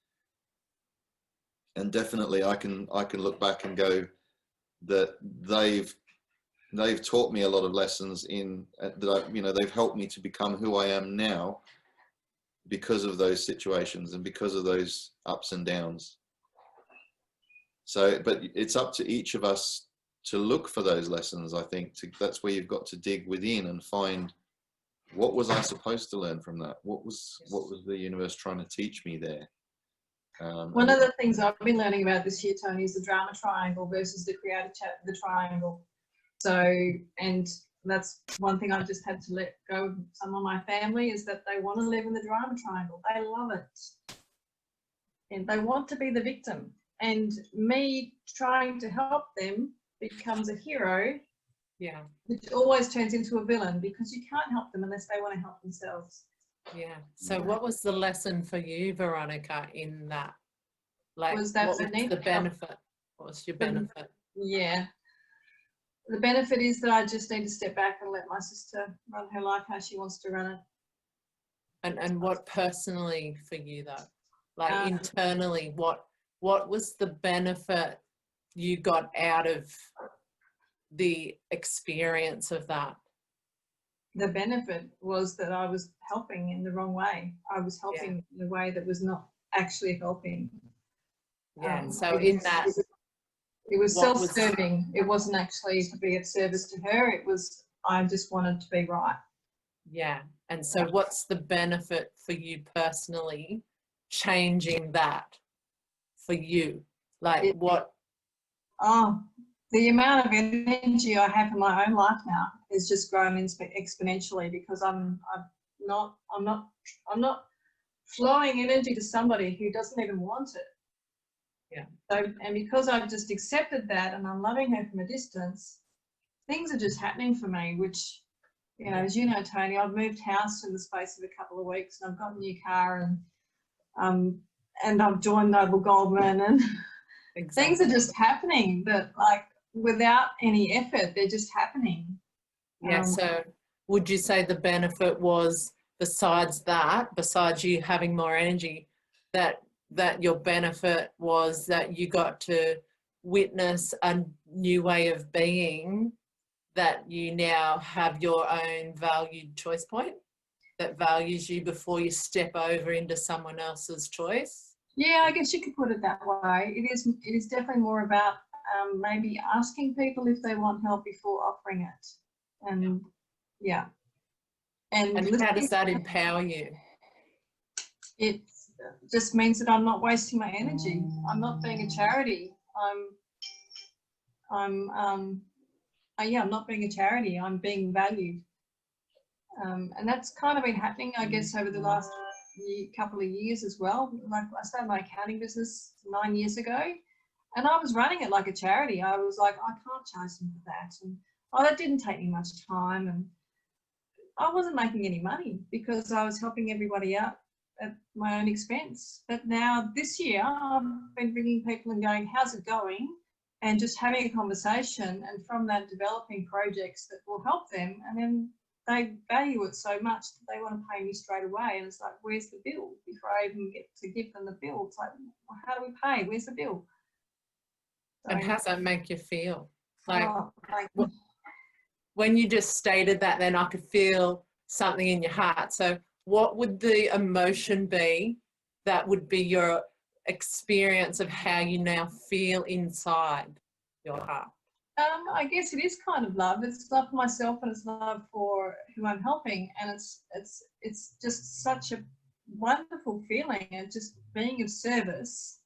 And definitely I can look back and go that they've taught me a lot of lessons in that you know, they've helped me to become who I am now because of those situations and because of those ups and downs. So, but it's up to each of us to look for those lessons. I think that's where you've got to dig within and find, what was I supposed to learn from that? What was the universe trying to teach me there? One of the things I've been learning about this year, Tony, is the drama triangle versus the creative the triangle. So, and that's one thing I just had to let go of some of my family, is that they want to live in the drama triangle. They love it. And they want to be the victim. And me trying to help them becomes a hero. Yeah. Which always turns into a villain, because you can't help them unless they want to help themselves. Yeah. So what was the lesson for you, Veronica, in that? Like, Was that what was the benefit? What was your benefit? Yeah. The benefit is that I just need to step back and let my sister run her life how she wants to run it. And what personally for you, though? Like internally, what was the benefit you got out of the experience of that? The benefit was that I was helping in the wrong way. I was helping in a way that was not actually helping. Yeah. So in that, it was self-serving. It wasn't actually to be of service to her. It was, I just wanted to be right. Yeah. And so what's the benefit for you personally, changing that for you? Like what? Oh, the amount of energy I have in my own life now is just grown exponentially, because I'm not flowing energy to somebody who doesn't even want it. Yeah. So, and because I've just accepted that and I'm loving her from a distance, things are just happening for me, which, you know, as you know, Tony, I've moved house in the space of a couple of weeks, and I've got a new car, and I've joined Noble Goldman, and things are just happening that, like, without any effort, they're just happening. Yeah. So would you say the benefit was, besides you having more energy, that your benefit was that you got to witness a new way of being, that you now have your own valued choice point that values you before you step over into someone else's choice? Yeah, I guess you could put it that way. It is definitely more about maybe asking people if they want help before offering it. And yeah. And how does that empower you? It just means that I'm not wasting my energy. I'm not being a charity. I'm not being a charity. I'm being valued. And that's kind of been happening, I guess, over the last couple of years as well. Like, I started my accounting business 9 years ago, and I was running it like a charity. I was like, I can't charge them for that. And that didn't take me much time. And I wasn't making any money because I was helping everybody out at my own expense. But now this year, I've been bringing people and going, how's it going? And just having a conversation, and from that developing projects that will help them. And then they value it so much that they want to pay me straight away. And it's like, where's the bill? Before I even get to give them the bill, it's like, well, how do we pay? Where's the bill? So, and how does that make you feel? Like, when you just stated that, then I could feel something in your heart. So what would the emotion be that would be your experience of how you now feel inside your heart? I guess it is kind of love. It's love for myself, and it's love for who I'm helping. And it's just such a wonderful feeling, and just being of service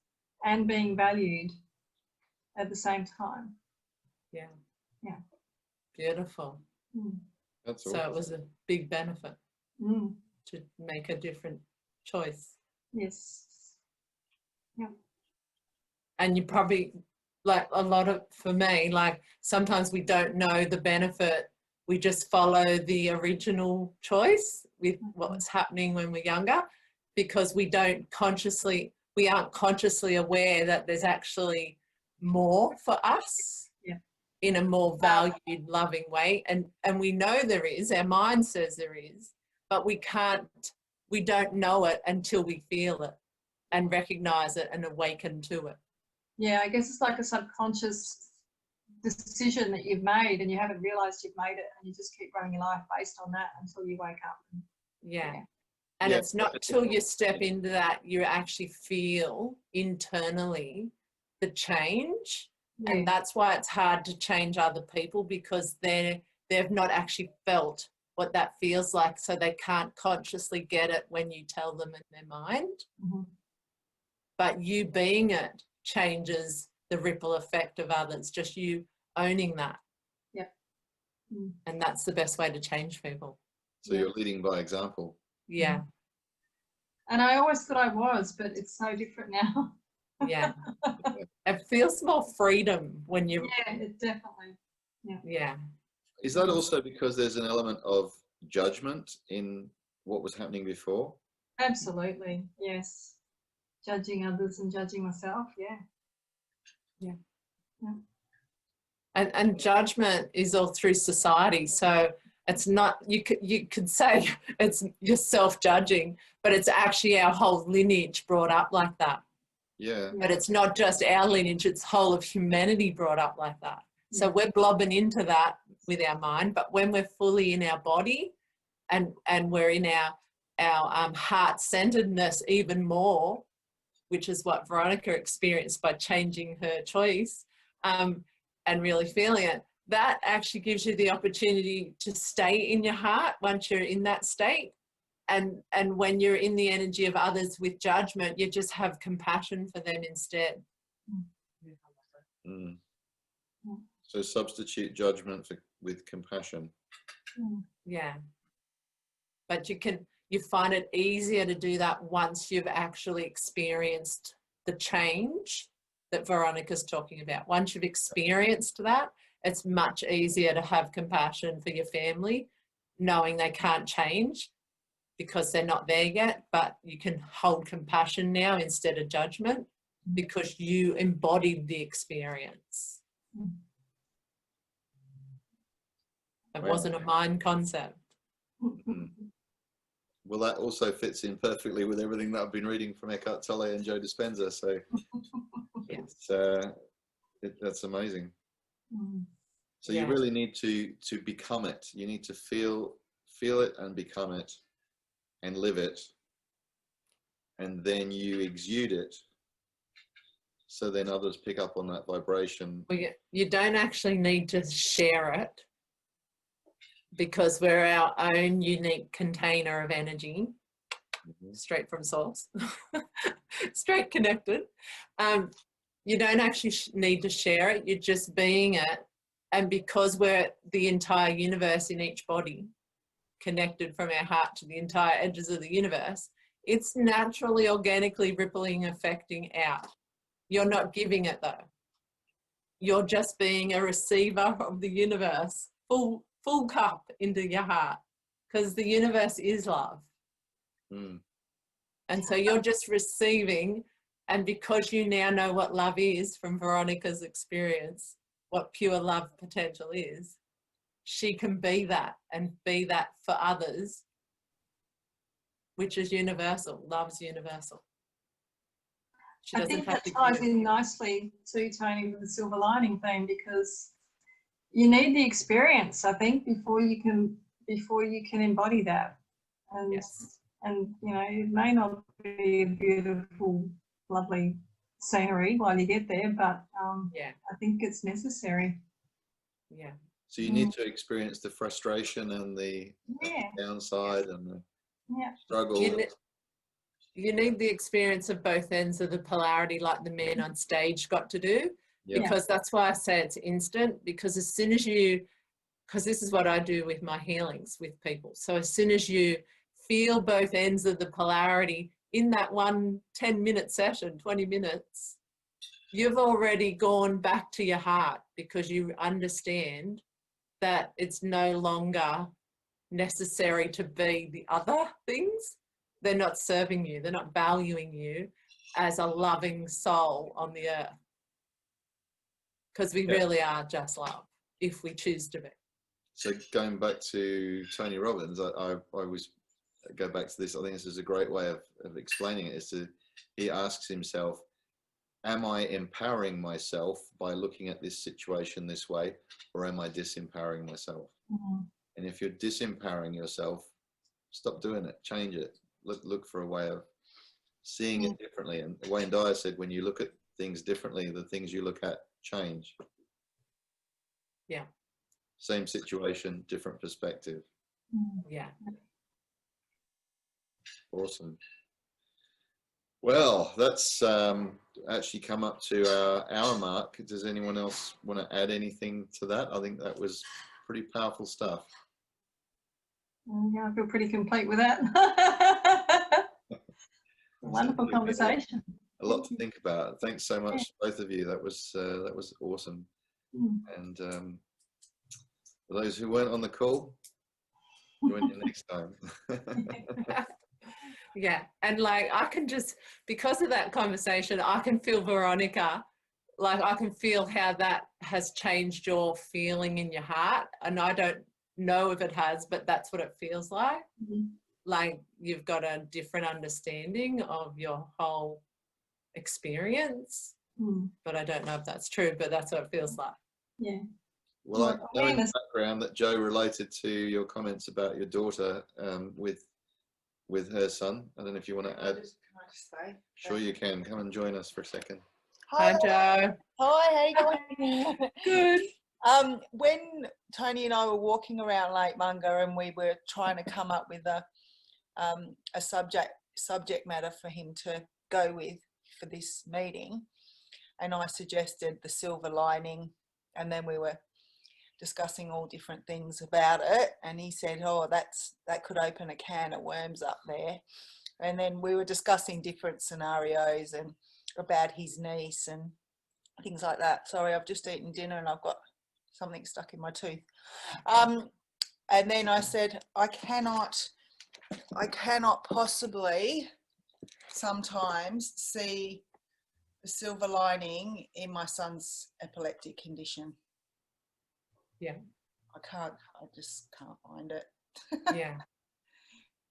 and being valued at the same time. Yeah. Yeah. Beautiful. That's So it was a big benefit to make a different choice. Yes. Yeah. And you probably, like a lot of, for me, like sometimes we don't know the benefit. We just follow the original choice with what's happening when we're younger, because we aren't consciously aware that there's actually more for us in a more valued, loving way. And we know there is, our mind says there is, but we don't know it until we feel it and recognize it and awaken to it. Yeah, I guess it's like a subconscious decision that you've made and you haven't realized you've made it, and you just keep running your life based on that until you wake up. And it's not till you step into that you actually feel internally the change. And that's why it's hard to change other people, because they've not actually felt what that feels like, so they can't consciously get it when you tell them in their mind. But you being it changes the ripple effect of others, just you owning that. And that's the best way to change people. So you're leading by example. Yeah. And I always thought I was, but it's so different now. Yeah. It feels more freedom when you... Yeah, it definitely. Yeah. Is that also because there's an element of judgment in what was happening before? Absolutely, yes. Judging others and judging myself, And judgment is all through society. So it's not, you could say it's you're self-judging, but it's actually our whole lineage brought up like that. Yeah. But it's not just our lineage, it's whole of humanity brought up like that. So we're blobbing into that with our mind, but when we're fully in our body and we're in our heart-centeredness even more, which is what Veronica experienced by changing her choice, and really feeling it, that actually gives you the opportunity to stay in your heart once you're in that state. And when you're in the energy of others with judgment, you just have compassion for them instead. So substitute judgment with compassion. Yeah. But you find it easier to do that once you've actually experienced the change that Veronica's talking about. Once you've experienced that, it's much easier to have compassion for your family, knowing they can't change because they're not there yet, but you can hold compassion now instead of judgment because you embodied the experience. It wasn't a mind concept. Well, that also fits in perfectly with everything that I've been reading from Eckhart Tolle and Joe Dispenza. So that's amazing. So you really need to become it. You need to feel it and become it and live it. And then you exude it. So then others pick up on that vibration. Well, you don't actually need to share it, because we're our own unique container of energy, straight from source, straight connected. You don't actually need to share it, you're just being it. And because we're the entire universe in each body, connected from our heart to the entire edges of the universe, it's naturally, organically rippling, affecting out. You're not giving it though. You're just being a receiver of the universe, full cup into your heart, because the universe is love. And so you're just receiving, and because you now know what love is from Veronica's experience, what pure love potential is, she can be that and be that for others, which is universal. Love's universal. I think that ties in nicely too, Tony, with the silver lining thing, because you need the experience, I think, before you can embody that. And and you know, it may not be a beautiful, lovely scenery while you get there, but I think it's necessary. Yeah. So you need to experience the frustration and the downside and the struggle. you need the experience of both ends of the polarity, like the men on stage got to do. Yeah. Because that's why I say it's instant, because as soon as you, because this is what I do with my healings with people. So as soon as you feel both ends of the polarity in that 10-minute session, 20 minutes, you've already gone back to your heart, because you understand that it's no longer necessary to be the other things. They're not serving you. They're not valuing you as a loving soul on the earth. Because we really are just love, if we choose to be. So going back to Tony Robbins, I always go back to this. I think this is a great way of explaining it. He asks himself, am I empowering myself by looking at this situation this way, or am I disempowering myself? Mm-hmm. And if you're disempowering yourself, stop doing it, change it. Look for a way of seeing it differently. And Wayne Dyer said, when you look at things differently, the things you look at change. Yeah. Same situation, different perspective. Yeah. Awesome. Well, that's actually come up to our hour mark. Does anyone else want to add anything to that? I think that was pretty powerful stuff. Yeah, I feel pretty complete with that. Wonderful Sounds like conversation. A lot to think about. Thanks so much, both of you. That was awesome. And for those who weren't on the call, join you next time. Yeah. And like, I can just, because of that conversation, I can feel Veronica, like I can feel how that has changed your feeling in your heart. And I don't know if it has, but that's what it feels like. Like you've got a different understanding of your whole experience. But I don't know if that's true, but that's what it feels like. Yeah. Well, I know in the background that Joe related to your comments about your daughter with her son. I don't know if you want to add. Can I just say? Sure you can. Come and join us for a second. Hi, Joe. Hi, how you going? Good. When Tony and I were walking around Lake Munga and we were trying to come up with a subject matter for him to go with for this meeting, and I suggested the silver lining, and then we were discussing all different things about it, and he said, oh, that could open a can of worms up there. And then we were discussing different scenarios and about his niece and things like that. Sorry, I've just eaten dinner and I've got something stuck in my tooth. And then I said, I cannot possibly sometimes see the silver lining in my son's epileptic condition. Yeah. I just can't find it. Yeah.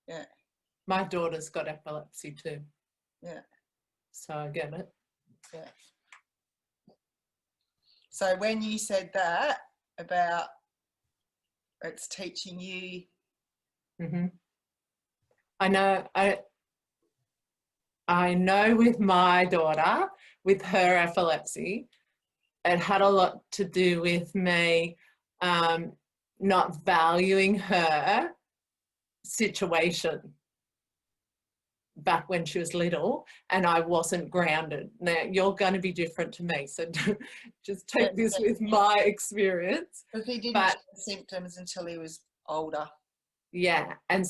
Yeah. My daughter's got epilepsy too. Yeah. So I get it. Yeah. So when you said that about it's teaching you. I know with my daughter, with her epilepsy, it had a lot to do with me not valuing her situation back when she was little, and I wasn't grounded. Now you're going to be different to me, so just take this with my experience. But he didn't show symptoms until he was older. Yeah, and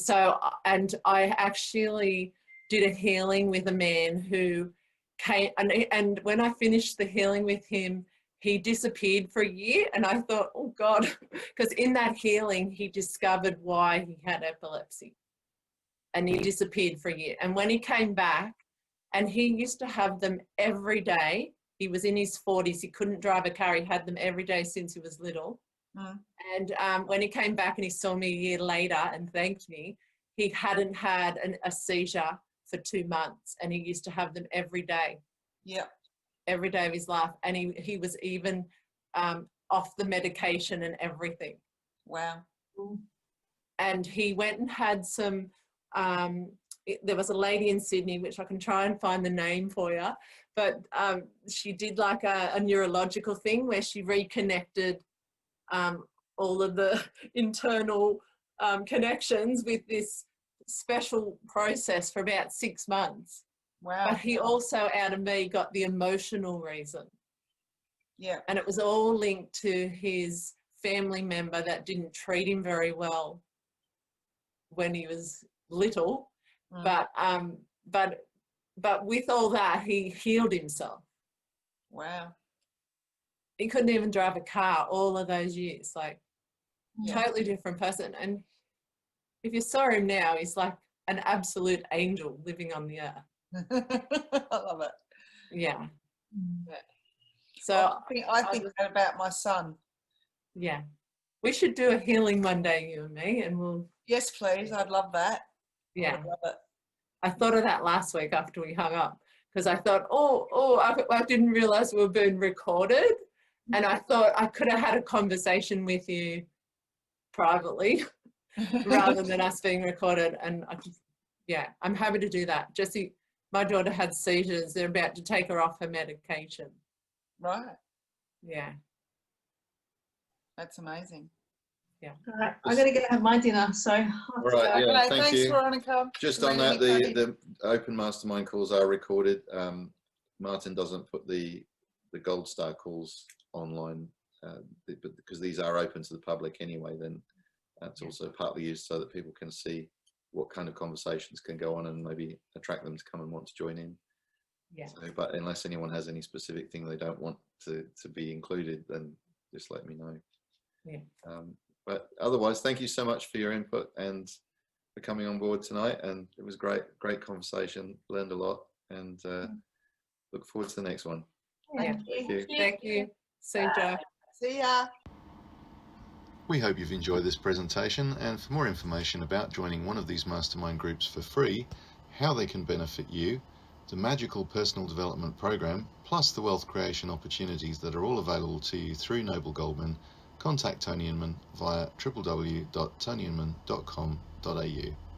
I actually did a healing with a man who came, and when I finished the healing with him, he disappeared for a year, and I thought, oh God, because in that healing he discovered why he had epilepsy, and he disappeared for a year. And when he came back, and he used to have them every day. He was in his 40s. He couldn't drive a car. He had them every day since he was little. And when he came back and he saw me a year later and thanked me, he hadn't had a seizure for 2 months, and he used to have them every day. Yeah. Every day of his life. And he was even off the medication and everything. Wow. And he went and had some, there was a lady in Sydney, which I can try and find the name for you, but she did like a neurological thing where she reconnected all of the internal connections with this special process for about 6 months. Wow. But he also, out of me, got the emotional reason. Yeah. And it was all linked to his family member that didn't treat him very well when he was little. Mm. But with all that, he healed himself. Wow. He couldn't even drive a car all of those years, like Yeah. totally different person. And if you saw him now, he's like an absolute angel living on the earth. I love it. Yeah. Yeah. So I think that about my son. yeah, we should do a healing one day, you and me, and we'll. Yes, please. I'd love that. Yeah. I'd love it. I thought of that last week after we hung up, because I thought, I didn't realize we were being recorded. And I thought I could have had a conversation with you privately rather than us being recorded. And I'm happy to do that. Jessie, my daughter had seizures. They're about to take her off her medication. Right. Yeah. That's amazing. Yeah. All right, I'm going to go have my dinner. So. All right. Yeah. Okay, Thank thanks, you. Veronica. Just on that, the open mastermind calls are recorded. Martin doesn't put the gold star calls online, but because these are open to the public anyway, then that's also partly used so that people can see what kind of conversations can go on and maybe attract them to come and want to join in. Yeah. So, but unless anyone has any specific thing they don't want to be included, then just let me know. Yeah. But otherwise, thank you so much for your input and for coming on board tonight. And it was great conversation. Learned a lot, and look forward to the next one. Yeah. Thank you. Thank you. See you, Joe. See ya. We hope you've enjoyed this presentation, and for more information about joining one of these mastermind groups for free, how they can benefit you, the magical personal development program, plus the wealth creation opportunities that are all available to you through Noble Goldman, contact Tony Inman via www.tonyinman.com.au.